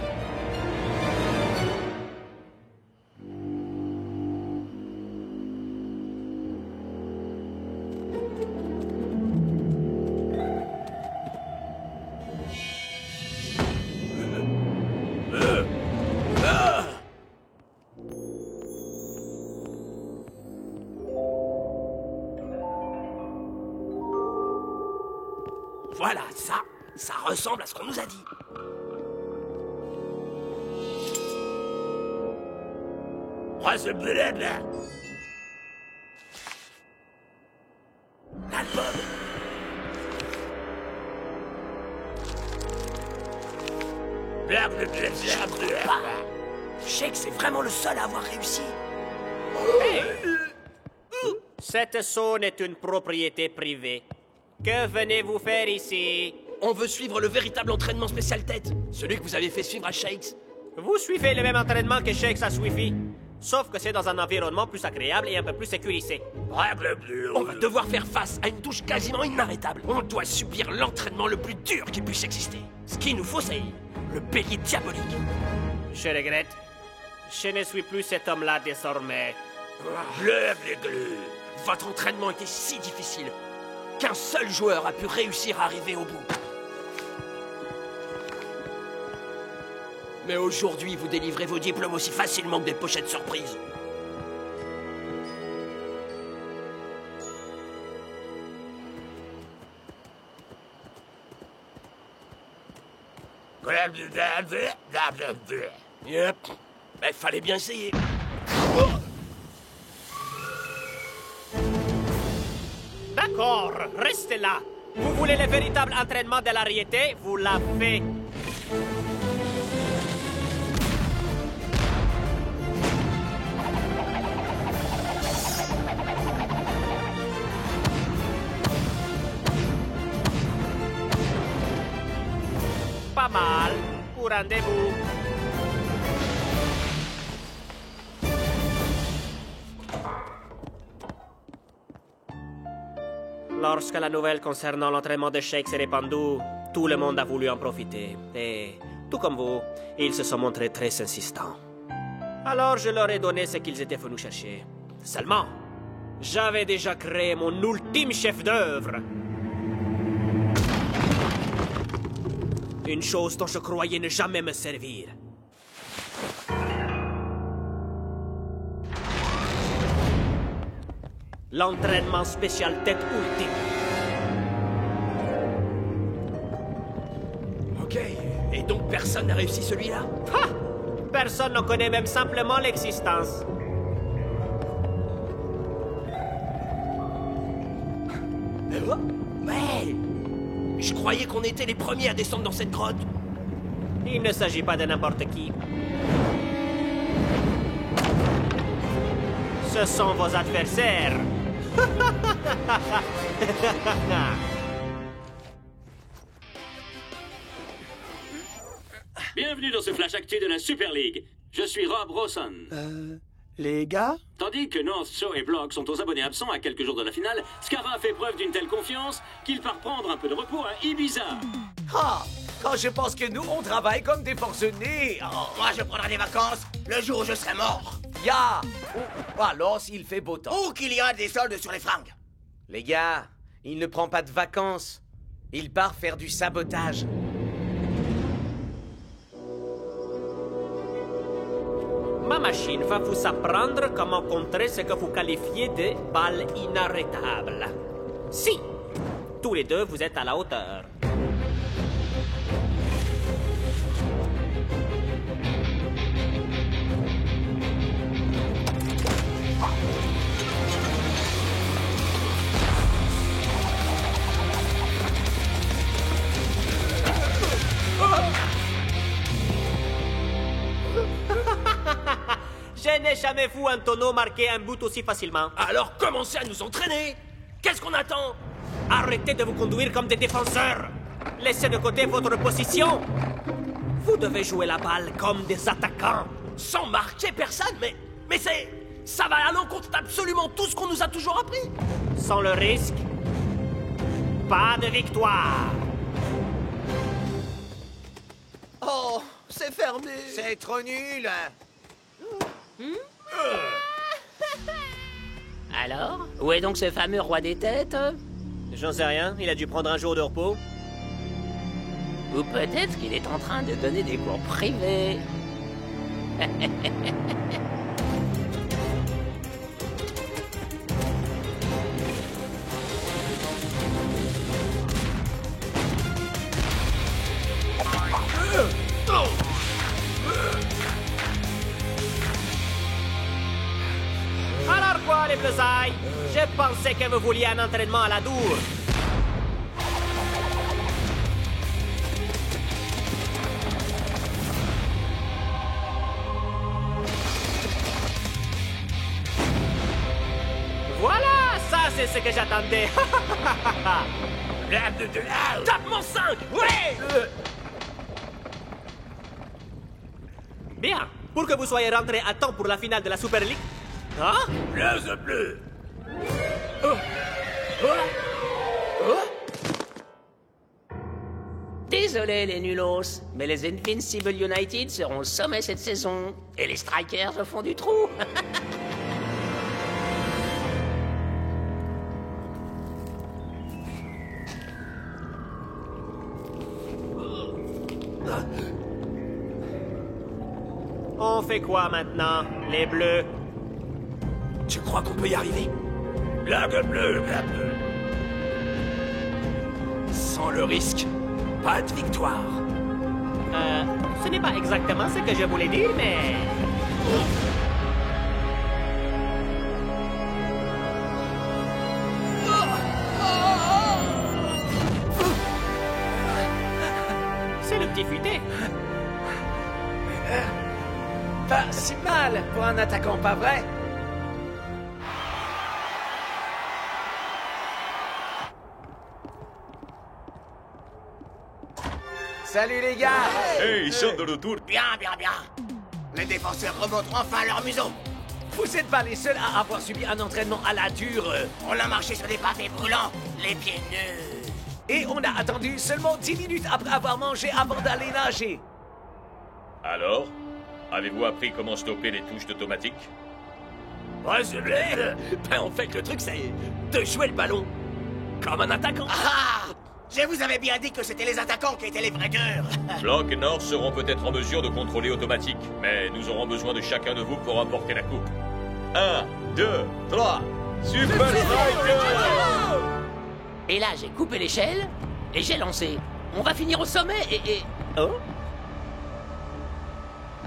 Voilà, ça ressemble à ce qu'on nous a dit. L'album. Shake, c'est vraiment le seul à avoir réussi. Hey! Cette zone est une propriété privée. Que venez-vous faire ici? On veut suivre le véritable entraînement spécial tête, celui que vous avez fait suivre à Shakes. Vous suivez le même entraînement que Shakes a suivi. Sauf que c'est dans un environnement plus agréable et un peu plus sécurisé. On va devoir faire face à une touche quasiment inarrêtable. On doit subir l'entraînement le plus dur qui puisse exister. Ce qu'il nous faut, c'est le bélier diabolique. Je regrette. Je ne suis plus cet homme-là désormais. Votre entraînement était si difficile qu'un seul joueur a pu réussir à arriver au bout. Mais aujourd'hui, vous délivrez vos diplômes aussi facilement que des pochettes surprises. Yep. Mais fallait bien essayer. D'accord, restez là. Vous voulez le véritable entraînement de l'ariété? Vous l'avez. Pas mal pour un début. Lorsque la nouvelle concernant l'entraînement de Shake s'est répandue, tout le monde a voulu en profiter. Et, tout comme vous, ils se sont montrés très insistants. Alors je leur ai donné ce qu'ils étaient venus chercher. Seulement, j'avais déjà créé mon ultime chef-d'œuvre. Une chose dont je croyais ne jamais me servir. L'entraînement spécial tête ultime. Ok, et donc personne n'a réussi celui-là? Ha! Personne n'en connaît même simplement l'existence. Ouais! Je croyais qu'on était les premiers à descendre dans cette grotte. Il ne s'agit pas de n'importe qui. Ce sont vos adversaires. Bienvenue dans ce flash actu de la Super League. Je suis Rob Rawson. Les gars? Tandis que North Show et Block sont aux abonnés absents à quelques jours de la finale, Scara fait preuve d'une telle confiance qu'il part prendre un peu de repos à Ibiza. Ah! Quand je pense que nous, on travaille comme des forcenés. Oh, moi, je prendrai des vacances le jour où je serai mort. Ya! Ou alors s'il fait beau temps. Ou qu'il y a des soldes sur les fringues. Les gars, il ne prend pas de vacances. Il part faire du sabotage. Ma machine va vous apprendre comment contrer ce que vous qualifiez de balles inarrêtables. Si, tous les deux, vous êtes à la hauteur. Je n'ai jamais vu un tonneau marquer un but aussi facilement. Alors commencez à nous entraîner. Qu'est-ce qu'on attend? Arrêtez de vous conduire comme des défenseurs. Laissez de côté votre position. Vous devez jouer la balle comme des attaquants. Sans marquer personne, mais ça va à l'encontre d'absolument tout ce qu'on nous a toujours appris. Sans le risque, pas de victoire. Oh, c'est fermé. C'est trop nul. Alors, où est donc ce fameux roi des têtes? J'en sais rien, il a dû prendre un jour de repos. Ou peut-être qu'il est en train de donner des cours privés. Alors quoi, les Bleusailles? Je pensais que vous vouliez un entraînement à la Dour. Voilà, ça c'est ce que j'attendais. Tape-moi 5! Ouais! Bien, pour que vous soyez rentrés à temps pour la finale de la Super League. Hein? Bleu. Désolé les nulos, mais les Invincible United seront au sommet cette saison. Et les Strikers au fond du trou. On fait quoi maintenant, les Bleus? Tu crois qu'on peut y arriver? Blague bleue. Sans le risque, pas de victoire. Ce n'est pas exactement ce que je voulais dire, mais... C'est le petit futé. Pas si mal pour un attaquant, pas vrai? Salut les gars! Hey, ils sont de retour. Bien, bien, bien. Les défenseurs remonteront enfin leur museau. Vous n'êtes pas les seuls à avoir subi un entraînement à la dure. On a marché sur des pavés brûlants, les pieds nus. Et on a attendu seulement 10 minutes après avoir mangé avant d'aller nager. Alors, avez-vous appris comment stopper les touches d'automatique? En fait, le truc, c'est de jouer le ballon comme un attaquant. Ah! Je vous avais bien dit que c'était les attaquants qui étaient les vrais durs. Block et Nord seront peut-être en mesure de contrôler automatique, mais nous aurons besoin de chacun de vous pour remporter la coupe. 1, 2, 3, Super Striker! Et là, j'ai coupé l'échelle et j'ai lancé. On va finir au sommet et... Oh?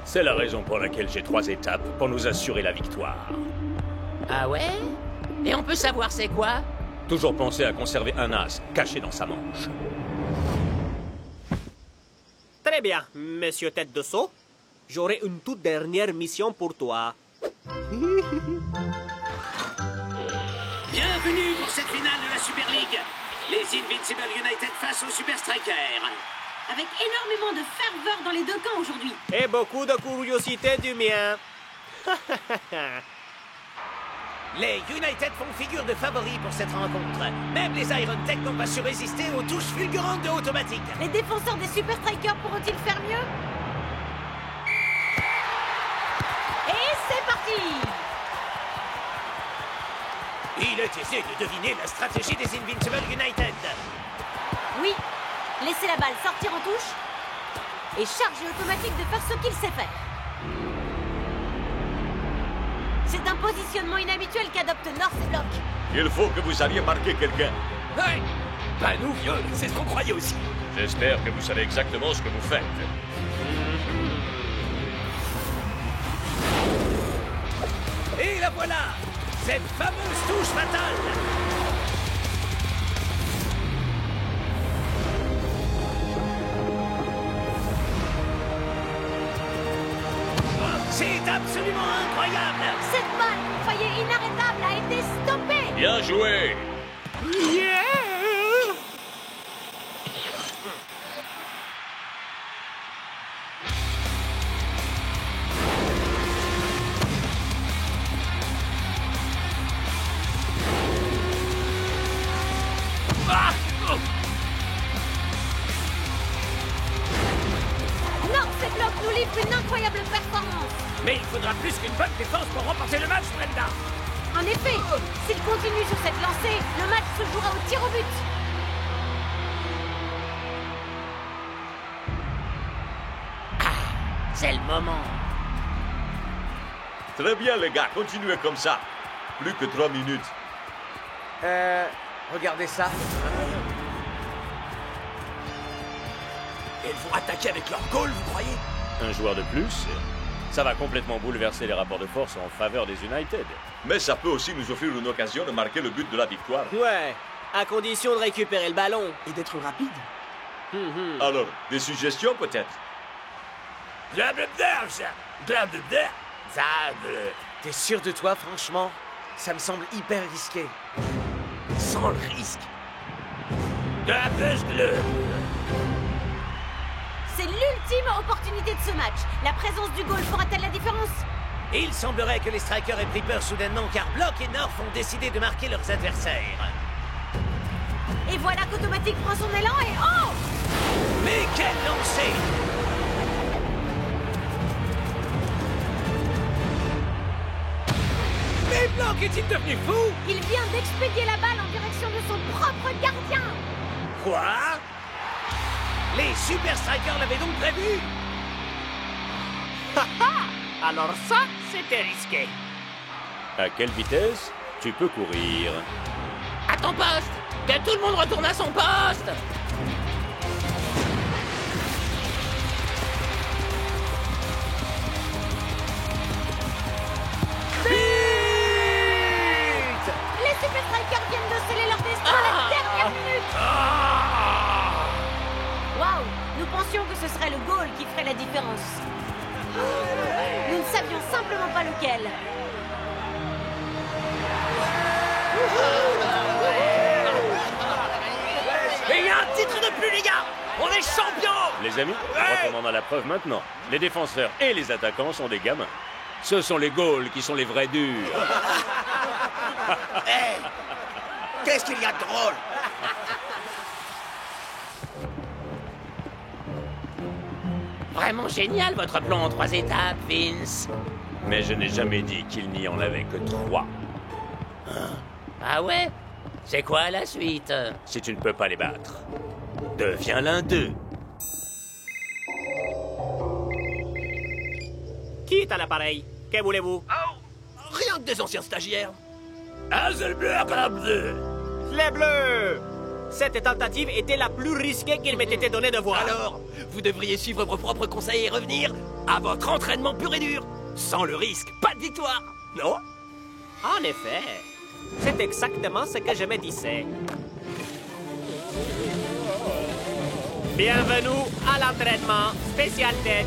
C'est la raison pour laquelle j'ai 3 étapes pour nous assurer la victoire. Ah ouais? Et on peut savoir c'est quoi? Toujours penser à conserver un as caché dans sa manche. Très bien, monsieur Tête de Seau. J'aurai une toute dernière mission pour toi. Bienvenue pour cette finale de la Super League. Les Invincible United face aux Super Strikers. Avec énormément de ferveur dans les deux camps aujourd'hui. Et beaucoup de curiosité du mien. Les United font figure de favoris pour cette rencontre. Même les Iron Tech n'ont pas su résister aux touches fulgurantes de automatique. Les défenseurs des Super Strikers pourront-ils faire mieux? Et c'est parti! Il est aisé de deviner la stratégie des Invincible United. Oui, laissez la balle sortir en touche et charger automatique de faire ce qu'il sait faire. C'est un positionnement inhabituel qu'adopte North et Block. Il faut que vous alliez marquer quelqu'un. Ouais. Pas nous, vieux, c'est ce qu'on croyait aussi. J'espère que vous savez exactement ce que vous faites. Et la voilà! Cette fameuse touche fatale! C'est absolument incroyable! Cette balle, qu'on croyait inarrêtable, a été stoppée! Bien joué! Yeah! North et Block nous livrent une incroyable performance! Mais il faudra plus qu'une bonne défense pour remporter le match, Brenda! En effet, s'il continue sur cette lancée, le match se jouera au tir au but. C'est le moment. Très bien, les gars, continuez comme ça. Plus que 3 minutes. Regardez ça. Elles vont attaquer avec leur goal, vous croyez? Un joueur de plus, ça va complètement bouleverser les rapports de force en faveur des United. Mais ça peut aussi nous offrir une occasion de marquer le but de la victoire. Ouais, à condition de récupérer le ballon. Et d'être rapide. Alors, des suggestions peut-être? T'es sûr de toi, franchement? Ça me semble hyper risqué. Sans le risque. C'est l'ultime opportunité de ce match. La présence du goal fera-t-elle la différence? Et il semblerait que les Strikers aient pris peur soudainement car Block et North ont décidé de marquer leurs adversaires. Et voilà qu'Automatique prend son élan et oh! Mais quel lancer! Mais Block est-il devenu fou? Il vient d'expédier la balle en direction de son propre gardien. Quoi? Les Super Strikers l'avaient donc prévu? Alors ça, c'était risqué. À quelle vitesse tu peux courir? À ton poste! Que tout le monde retourne à son poste! l'intuition que ce serait le goal qui ferait la différence. Nous ne savions simplement pas lequel. Et il y a un titre de plus, les gars! On est champions! Les amis, retournons à la preuve maintenant. Les défenseurs et les attaquants sont des gamins. Ce sont les goals qui sont les vrais durs. Hé! Qu'est-ce qu'il y a de drôle? Vraiment génial, votre plan en 3 étapes, Vince. Mais je n'ai jamais dit qu'il n'y en avait que 3. Ah ouais? C'est quoi la suite? Si tu ne peux pas les battre, deviens l'un d'eux. Qui est à l'appareil? Que voulez-vous? Rien que des anciens stagiaires. Les Bleus! Cette tentative était la plus risquée qu'il m'ait été donné de voir. Alors, vous devriez suivre vos propres conseils et revenir à votre entraînement pur et dur. Sans le risque, pas de victoire, non? En effet, c'est exactement ce que je me disais. Bienvenue à l'entraînement spécial tête.